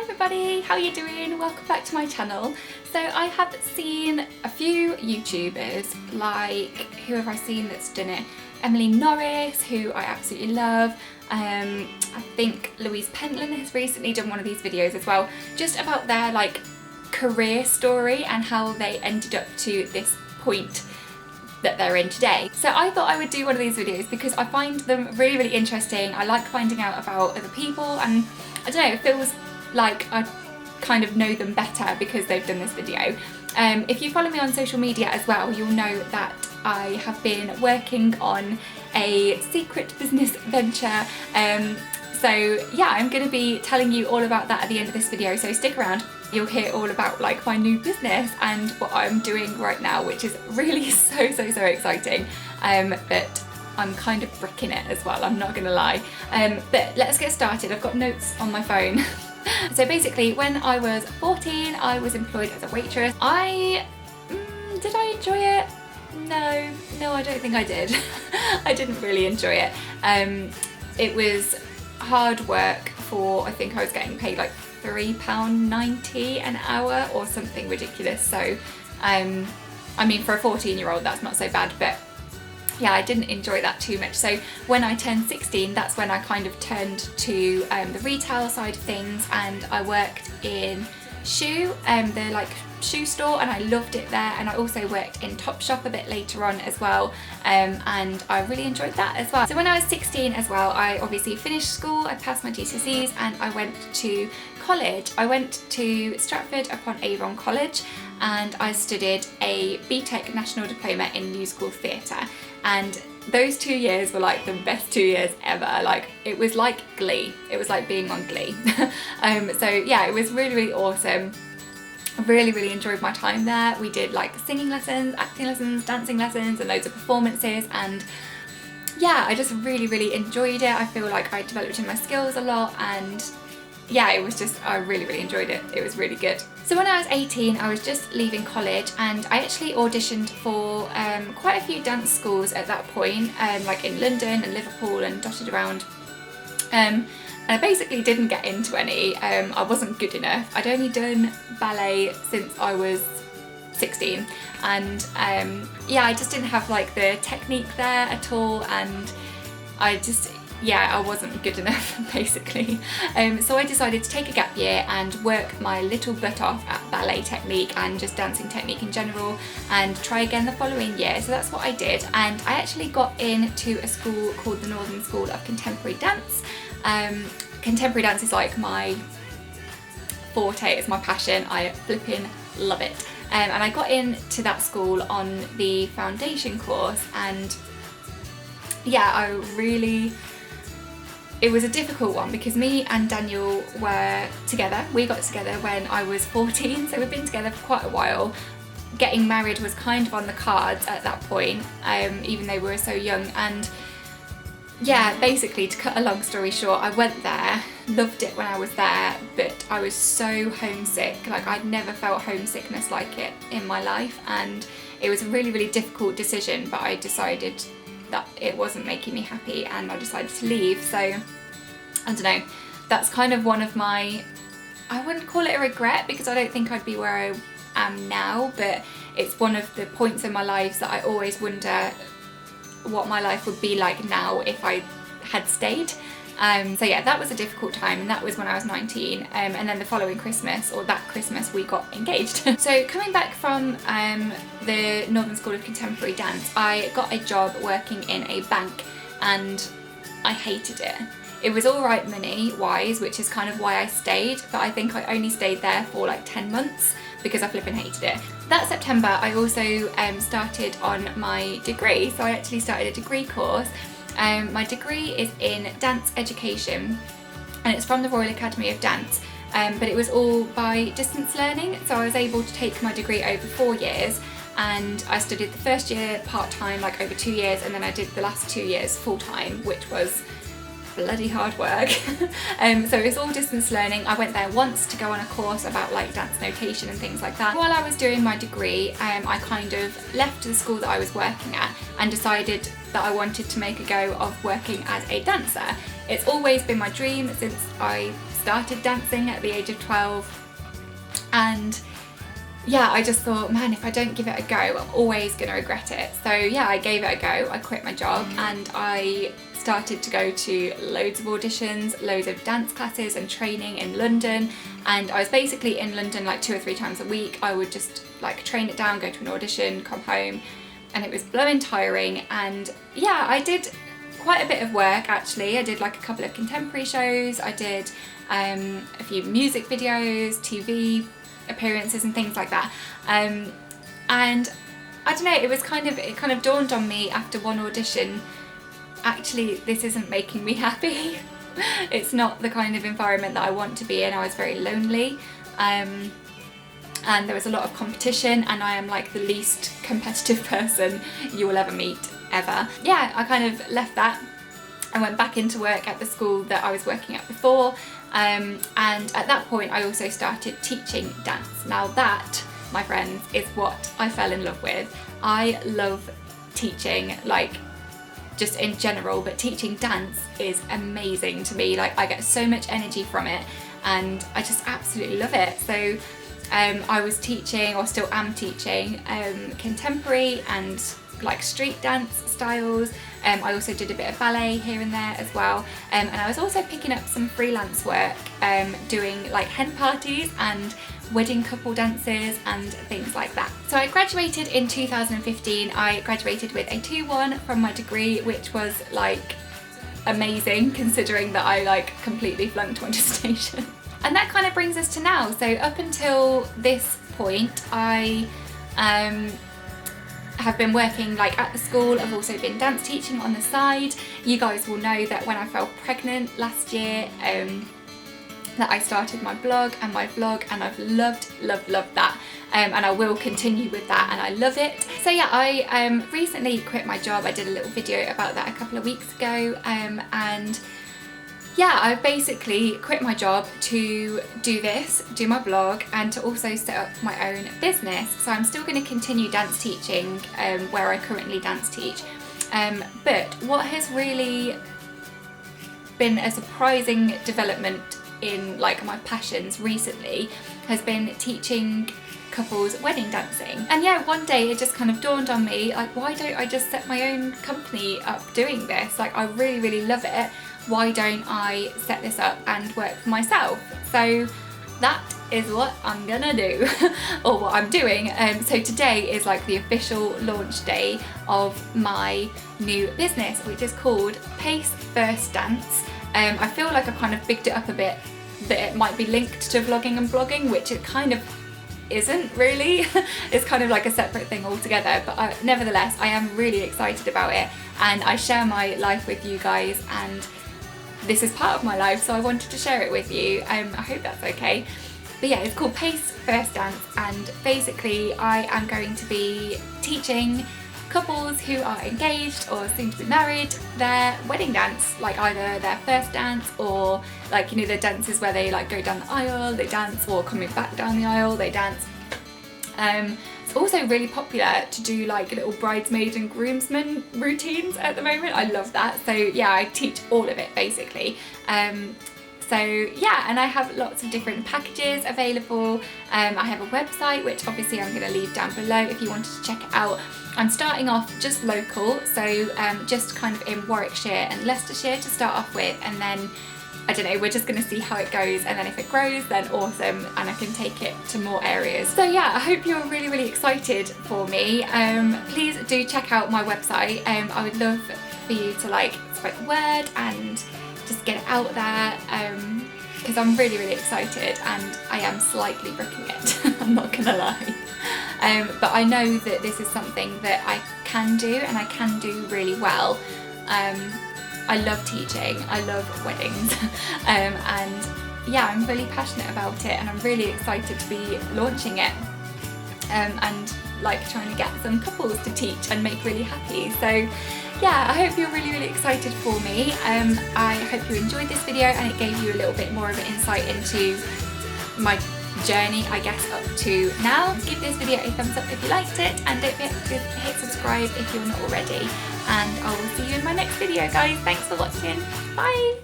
everybody, how are you doing? Welcome back to my channel. So I have seen a few YouTubers, like who have I seen that's done it? Emily Norris, who I absolutely love. I think Louise Pentland has recently done one of these videos as well, just about their like career story and how they ended up to this point that they're in today. So I thought I would do one of these videos because I find them really, really interesting. I like finding out about other people, and I don't know, it feels like I kind of know them better because they've done this video. If you follow me on social media as well, you'll know that I have been working on a secret business venture. So yeah, I'm going to be telling you all about that at the end of this video, so stick around. You'll hear all about like my new business and what I'm doing right now, which is really so exciting. But I'm kind of bricking it as well, I'm not gonna lie. But let's get started. I've got notes on my phone. So basically, when I was 14, I was employed as a waitress. Did I enjoy it? No, I don't think I did. I didn't really enjoy it. It was hard work for, I think I was getting paid like £3.90 an hour or something ridiculous. So, I mean, for a 14-year-old, that's not so bad, but yeah, I didn't enjoy that too much. So when I turned 16, that's when I kind of turned to the retail side of things, and I worked in the like shoe store, and I loved it there. And I also worked in Topshop a bit later on as well, and I really enjoyed that as well. So when I was 16 as well, I obviously finished school, I passed my GCSEs, and I went to college. I went to Stratford upon Avon College, and I studied a BTEC National Diploma in Musical Theatre. And those 2 years were like the best 2 years ever. Like, it was like Glee. It was like being on Glee. So yeah, it was really awesome. I really enjoyed my time there. We did like singing lessons, acting lessons, dancing lessons, and loads of performances, and yeah, I just really enjoyed it. I feel like I developed in my skills a lot, and yeah, it was just, I really enjoyed it. It was really good. So when I was 18, I was just leaving college, and I actually auditioned for quite a few dance schools at that point, like in London and Liverpool and dotted around. And I basically didn't get into any. I wasn't good enough. I'd only done ballet since I was 16, and yeah, I just didn't have like the technique there at all, and I wasn't good enough basically. So I decided to take a gap year and work my little butt off at ballet technique and just dancing technique in general, and try again the following year. So that's what I did, and I actually got into a school called the Northern School of Contemporary Dance. Contemporary dance is like my forte, it's my passion, I flipping love it. And I got into that school on the foundation course, and yeah, it was a difficult one because me and Daniel were together. We got together when I was 14, so we've been together for quite a while. Getting married was kind of on the cards at that point, even though we were so young. And yeah, basically, to cut a long story short, I went there, loved it when I was there, but I was so homesick. Like, I'd never felt homesickness like it in my life, and it was a really difficult decision, but I decided that it wasn't making me happy, and I decided to leave. So I don't know, that's kind of one of my, I wouldn't call it a regret because I don't think I'd be where I am now, but it's one of the points in my life that I always wonder what my life would be like now if I had stayed. So yeah, that was a difficult time, and that was when I was 19, and then the following Christmas, or that Christmas, we got engaged. So coming back from the Northern School of Contemporary Dance, I got a job working in a bank, and I hated it. It was alright money wise, which is kind of why I stayed, but I think I only stayed there for like 10 months because I flipping hated it. That September, I also started on my degree, so I actually started a degree course. My degree is in dance education, and it's from the Royal Academy of Dance, but it was all by distance learning, so I was able to take my degree over 4 years, and I studied the first year part-time, like over 2 years, and then I did the last 2 years full-time, which was bloody hard work. So it was all distance learning. I went there once to go on a course about like dance notation and things like that. While I was doing my degree, I kind of left the school that I was working at and decided that I wanted to make a go of working as a dancer. It's always been my dream since I started dancing at the age of 12, and yeah, I just thought, man, if I don't give it a go, I'm always going to regret it. So yeah, I gave it a go. I quit my job and I started to go to loads of auditions, loads of dance classes and training in London, and I was basically in London like 2 or 3 times a week. I would just like train it down, go to an audition, come home, and it was blowing tiring. And yeah, I did quite a bit of work actually. I did like a couple of contemporary shows, I did a few music videos, TV appearances and things like that, and I don't know, it kind of dawned on me after one audition, actually this isn't making me happy. It's not the kind of environment that I want to be in. I was very lonely, and there was a lot of competition, and I am like the least competitive person you will ever meet, ever. Yeah, I kind of left that and went back into work at the school that I was working at before, and at that point I also started teaching dance. Now that, my friends, is what I fell in love with. I love teaching, like just in general, but teaching dance is amazing to me. Like I get so much energy from it and I just absolutely love it. So I was teaching, or still am teaching, contemporary and like street dance styles. I also did a bit of ballet here and there as well, and I was also picking up some freelance work, doing like hen parties and wedding couple dances and things like that. So I graduated in 2015. I graduated with a 2-1 from my degree, which was like amazing considering that I like completely flunked my dissertation. And that kind of brings us to now. So up until this point, I have been working like at the school. I've also been dance teaching on the side. You guys will know that when I fell pregnant last year, that I started my blog and my vlog, and I've loved that, and I will continue with that, and I love it. So yeah, I recently quit my job. I did a little video about that a couple of weeks ago, and yeah, I basically quit my job to do this, do my blog, and to also set up my own business. So I'm still going to continue dance teaching where I currently dance teach, but what has really been a surprising development in like my passions recently has been teaching couples wedding dancing. And yeah, one day it just kind of dawned on me, like, why don't I just set my own company up doing this? Like, I really love it. Why don't I set this up and work for myself? So that is what I'm gonna do, or what I'm doing. So today is like the official launch day of my new business, which is called Pace First Dance. I feel like I've kind of bigged it up a bit, that it might be linked to vlogging and blogging, which it kind of isn't really. It's kind of like a separate thing altogether, but nevertheless I am really excited about it, and I share my life with you guys, and this is part of my life, so I wanted to share it with you. I hope that's okay. But yeah, it's called Pace First Dance, and basically I am going to be teaching couples who are engaged or soon to be married their wedding dance, like either their first dance, or like, you know, the dances where they like go down the aisle, they dance, or coming back down the aisle, they dance. It's also really popular to do like little bridesmaid and groomsmen routines at the moment. I love that. So yeah, I teach all of it basically. So yeah, and I have lots of different packages available. I have a website, which obviously I'm going to leave down below if you wanted to check it out. I'm starting off just local, so just kind of in Warwickshire and Leicestershire to start off with, and then I don't know, we're just going to see how it goes, and then if it grows, then awesome, and I can take it to more areas. So yeah, I hope you're really excited for me. Please do check out my website. I would love for you to like spread the word and just get it out there, because I'm really excited, and I am slightly brooking it. I'm not gonna lie. But I know that this is something that I can do, and I can do really well. I love teaching, I love weddings, and yeah, I'm really passionate about it, and I'm really excited to be launching it, and like trying to get some couples to teach and make really happy. So yeah, I hope you're really excited for me. I hope you enjoyed this video and it gave you a little bit more of an insight into my journey, I guess, up to now. Give this video a thumbs up if you liked it, and don't forget to hit subscribe if you're not already. And I will see you in my next video, guys. Thanks for watching. Bye!